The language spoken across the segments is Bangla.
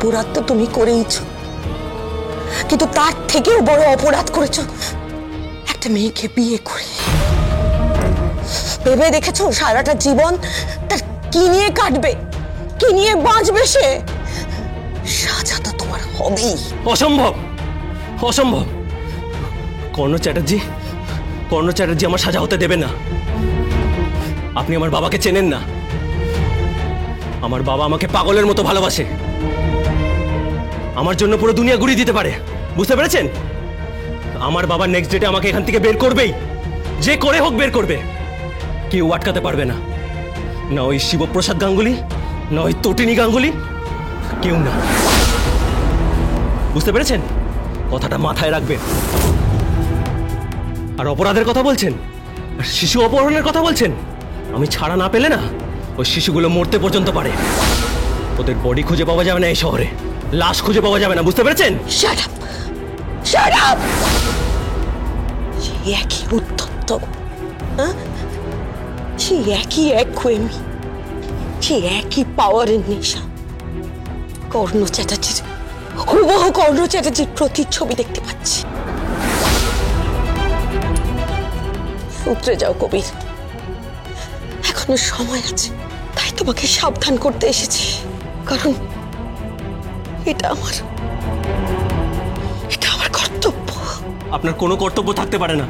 অপরাধ তো তুমি করেইছো, কিন্তু তার থেকেও বড় অপরাধ করেছো একটা মেয়েকে বিয়ে করে। ভেবে দেখেছো সারাটা জীবন তার কি নিয়ে কাটবে, কি নিয়ে বাঁচবে সে? সাজা তো তোমার হবেই। অসম্ভব, অসম্ভব। কর্ণ চ্যাটার্জি আমার সাজা হতে দেবে না। আপনি আমার বাবাকে চেনেন না। আমার বাবা আমাকে পাগলের মতো ভালোবাসে। আমার জন্য পুরো দুনিয়া ঘুরিয়ে দিতে পারে, বুঝতে পেরেছেন? আমার বাবা নেক্সট ডেটে আমাকে এখান থেকে বের করবেই, যে করে হোক বের করবে। কেউ আটকাতে পারবে না, না ওই শিবপ্রসাদ গাঙ্গুলি, না ওই তটিনী গাঙ্গুলি, কেউ না। বুঝতে পেরেছেন? কথাটা মাথায় রাখবেন। আর অপরাধের কথা বলছেন, আর শিশু অপহরণের কথা বলছেন। আমি ছাড়া না পেলে না ওই শিশুগুলো মরতে পর্যন্ত পারে। ওদের বডি খুঁজে পাওয়া যাবে না এই শহরে, লাশ খুঁজে পাওয়া যাবে না, বুঝতে পেরেছেন? Shut up, shut up. সেই একই উদ্ধত্ত, সেই একই একঘেয়েমি, সেই একই পাওয়ারের নেশা। কর্ণ চ্যাটার্জির, হুবহু কর্ণ চ্যাটার্জির প্রতিচ্ছবি দেখতে পাচ্ছি। উতরে যাও কবির, এখনো সময় আছে। তাই তোমাকে সাবধান করতে এসেছি, কারণ এটা আমার কর্তব্য। আপনার কোনো কর্তব্য থাকতে পারে না,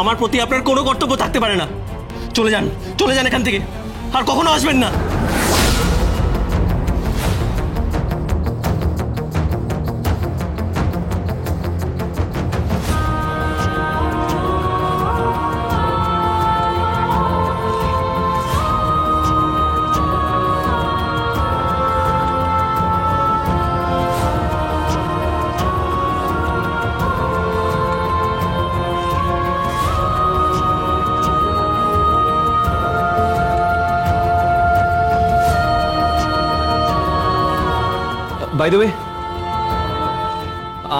আমার প্রতি আপনার কোনো কর্তব্য থাকতে পারে না। চলে যান, চলে যান এখান থেকে, আর কখনো আসবেন না। বাই দ্য ওয়ে,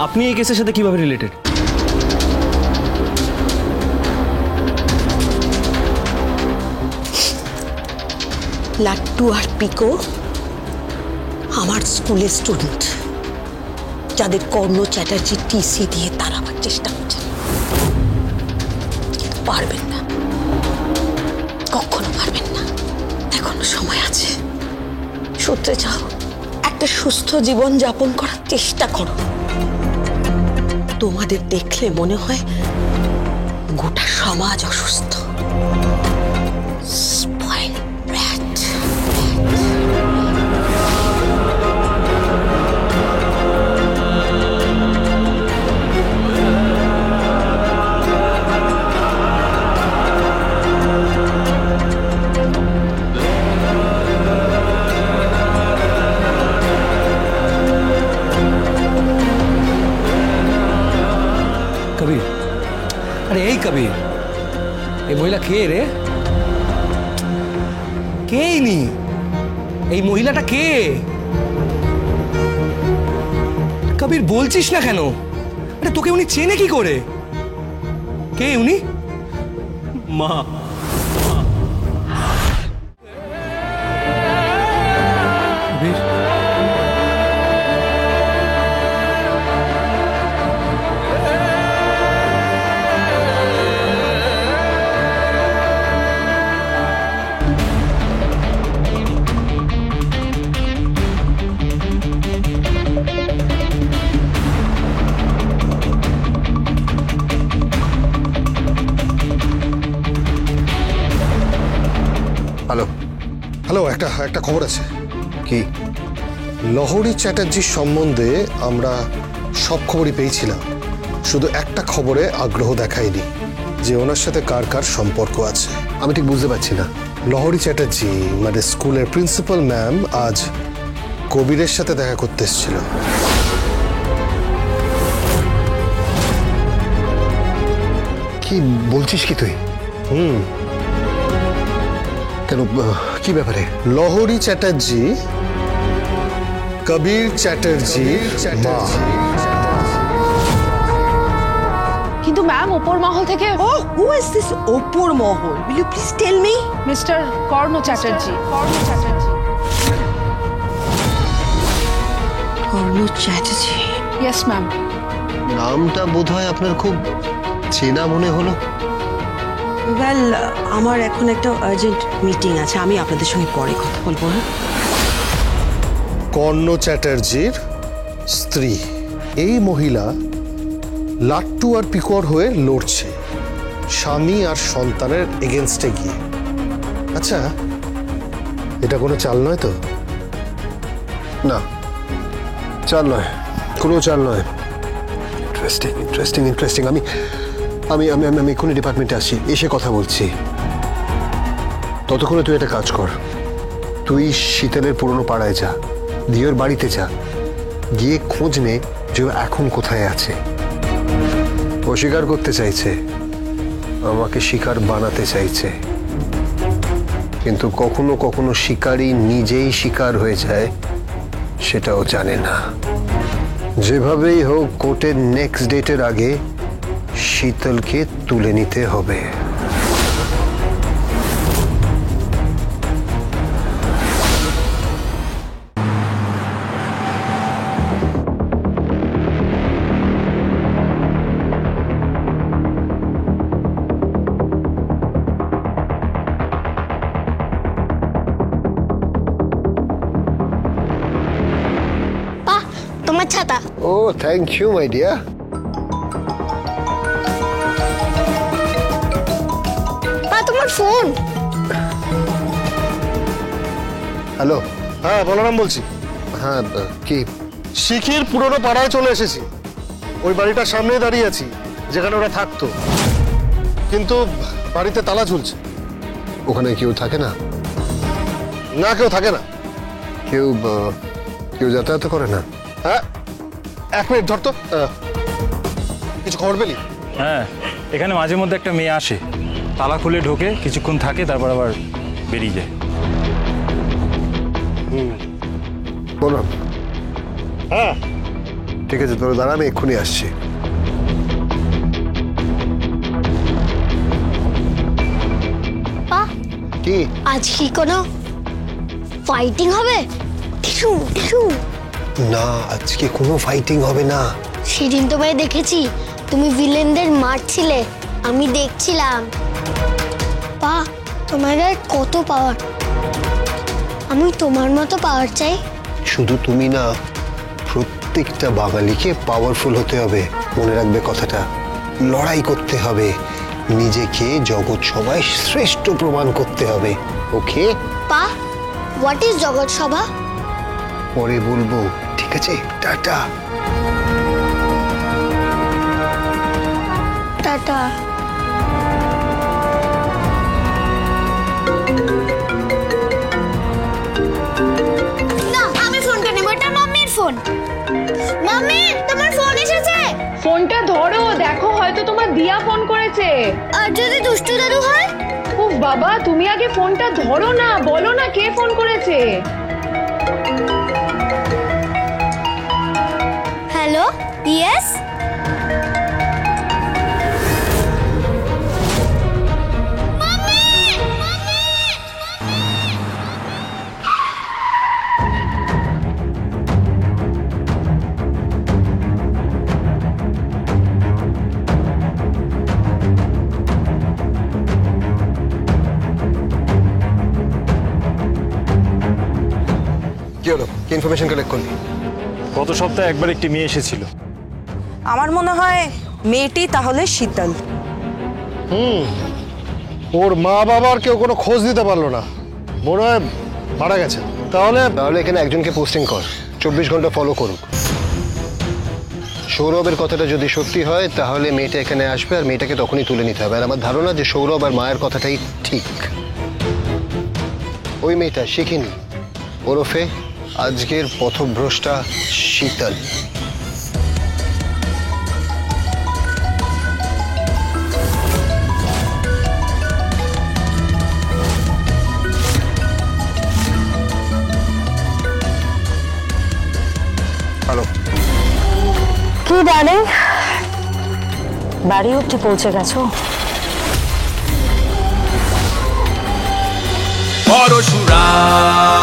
আপনি এই কেসের সাথে কিভাবে রিলেটেড? লাট্টু আর পিকো আমার স্কুলের স্টুডেন্ট, যাদের কর্ণ চ্যাটার্জি টিসি দিয়ে তাড়াবার চেষ্টা করছেন, কিন্তু পারবেন না, কখনো পারবেন না। এখনো সময় আছে, সূত্রে যাও, একটা সুস্থ জীবন যাপন করার চেষ্টা করো। তোমাদের দেখলে মনে হয় গোটা সমাজ অসুস্থ। Spoiled brat. কবির, আরে এই কবির, এই মহিলা কে রে? কে ইনি? এই মহিলাটা কে? কবির বলছিস না কেন? আরে তোকে উনি চেনে কি করে? কে উনি? মা। কবির, হ্যালো হ্যালো, একটা খবর আছে। কি? লহরী চ্যাটার্জির সম্বন্ধে আমরা সব খবরই পেয়েছিলাম, শুধু একটা খবরে আগ্রহ দেখায়নি, যে ওনার সাথে কার কার সম্পর্ক আছে। আমি ঠিক বুঝতে পারছি না। লহরী চ্যাটার্জি মানে স্কুলের প্রিন্সিপাল ম্যাম আজ কবিরের সাথে দেখা করতে এসেছিল। কি বলছিস কি তুই? কেন, কি ব্যাপারে? লহরী চ্যাটার্জি কবির চ্যাটার্জির মা। কিন্তু ম্যাম উপর মহল থেকে Who is this ওপর মহল? Will you please tell me? Mister Karna Chatterjee. Karna Chatterjee. Yes ma'am. নামটা বোধহয় আপনার খুব চেনা মনে হলো। ওয়েল, আমার এখন একটা আর্জেন্ট মিটিং আছে, আমি আপনাদের সঙ্গে পরে কথা বলবো। কর্ণ চ্যাটার্জির স্ত্রী এই মহিলা লাট্টু আর পিকর হয়ে লড়ছে স্বামী আর সন্তানের এগেনস্টে গিয়ে। আচ্ছা, এটা কোনো চাল নয় তো? না, চাল নয়, কোনো চাল নয়। Interesting interesting interesting. আমি আমি আমি আমি এক্ষুনি ডিপার্টমেন্টে আসছি, এসে কথা বলছি। ততক্ষণে তুই একটা কাজ কর, তুই শীতলের পুরনো পাড়ায় যা, দিওর বাড়িতে যা, গিয়ে খোঁজ নে যে ও এখন কোথায় আছে। ও স্বীকার করতে চাইছে, আমাকে শিকার বানাতে চাইছে, কিন্তু কখনো কখনো শিকারী নিজেই শিকার হয়ে যায়, সেটাও জানে না। যেভাবেই হোক কোর্টের নেক্সট ডেটের আগে শীতলকে তুলে নিতে হবে। তোমার ছাতা। ও থ্যাংক ইউ মাই ডিয়ার। তোমার ফোন। হ্যালো। হ্যাঁ, বলরাম বলছি। হ্যাঁ, কি? শিখির পুরনো পাড়ায় চলে এসেছি। ওই বাড়িটার সামনেই দাঁড়িয়ে আছি যেখানে ওরা থাকতো, কিন্তু বাড়িতে তালা ঝুলছে। ওখানে কেউ থাকে না? না, কেউ থাকে না। কেউ কেউ যাতায়াত করে না? হ্যাঁ, 1 মিনিট ধর তো। কিছু খবর পেলি? হ্যাঁ, এখানে মাঝে মধ্যে একটা মেয়ে আসে, তালা খুলে ঢোকে, কিছুক্ষণ থাকে, তারপর আবার বেরিয়ে যায়। বলো। হ্যাঁ, ঠিক আছে, তোর দাঁড়া, আমি এক্ষুনি আসছি। পা, কি? আজ কি কোনো ফাইটিং হবে? Tissue tissue. না, আজকে কোনো ফাইটিং হবে না। সেদিন তোমায় দেখেছি, তুমি ভিলেনদের মারছিলে, আমি দেখছিলাম। পা, তোমার গায়ে কত পাওয়ার। আমি তোমার মতো পাওয়ার চাই। শুধু তুমি না, প্রত্যেকটা বাঙালিকে পাওয়ারফুল হতে হবে। মনে রাখবে কথাটা, লড়াই করতে হবে, নিজেকে জগৎ সভায় শ্রেষ্ঠ প্রমাণ করতে হবে। ওকে পা, হোয়াট ইজ জগৎ সভা? পরে বলবো, ঠিক আছে? টাটা। টাটা। না, আমি ফোনটা নেব, এটা মাম্মির ফোন। মাম্মি, তোমার ফোন এসেছে। ফোনটা ধরো, দেখো হয়তো তোমার দিয়া ফোন করেছে। আর যদি দুষ্টু দাদু হয়? উফ বাবা, তুমি আগে ফোনটা ধরো না, বলো না কে ফোন করেছে। Hello, yes. কি হলো? কি ইনফরমেশন কালেক্ট করলি? গত সপ্তাহে একবার একটি মেয়ে এসেছিল। আমার মনে হয় মেয়েটি তাহলে শীতল। ওর মা বাবার কেউ কোনো খোঁজ দিতে পারলো না, মনে হয় মারা গেছে। তাহলে তাহলে এখানে একজনকে পোস্টিং কর, 24 ঘন্টা ফলো করুক। সৌরভের কথাটা যদি সত্যি হয় তাহলে মেয়েটা এখানে আসবে, আর মেয়েটাকে তখনই তুলে নিতে হবে। আর আমার ধারণা যে সৌরভ আর মায়ের কথাটাই ঠিক। ওই মেয়েটা শিখিনি, ওরফে আজকের পথভ্রষ্টা শীতল। হ্যালো। কি ডার্লিং, বাড়ি অবধি পৌঁছে গেছো? পরশুরাম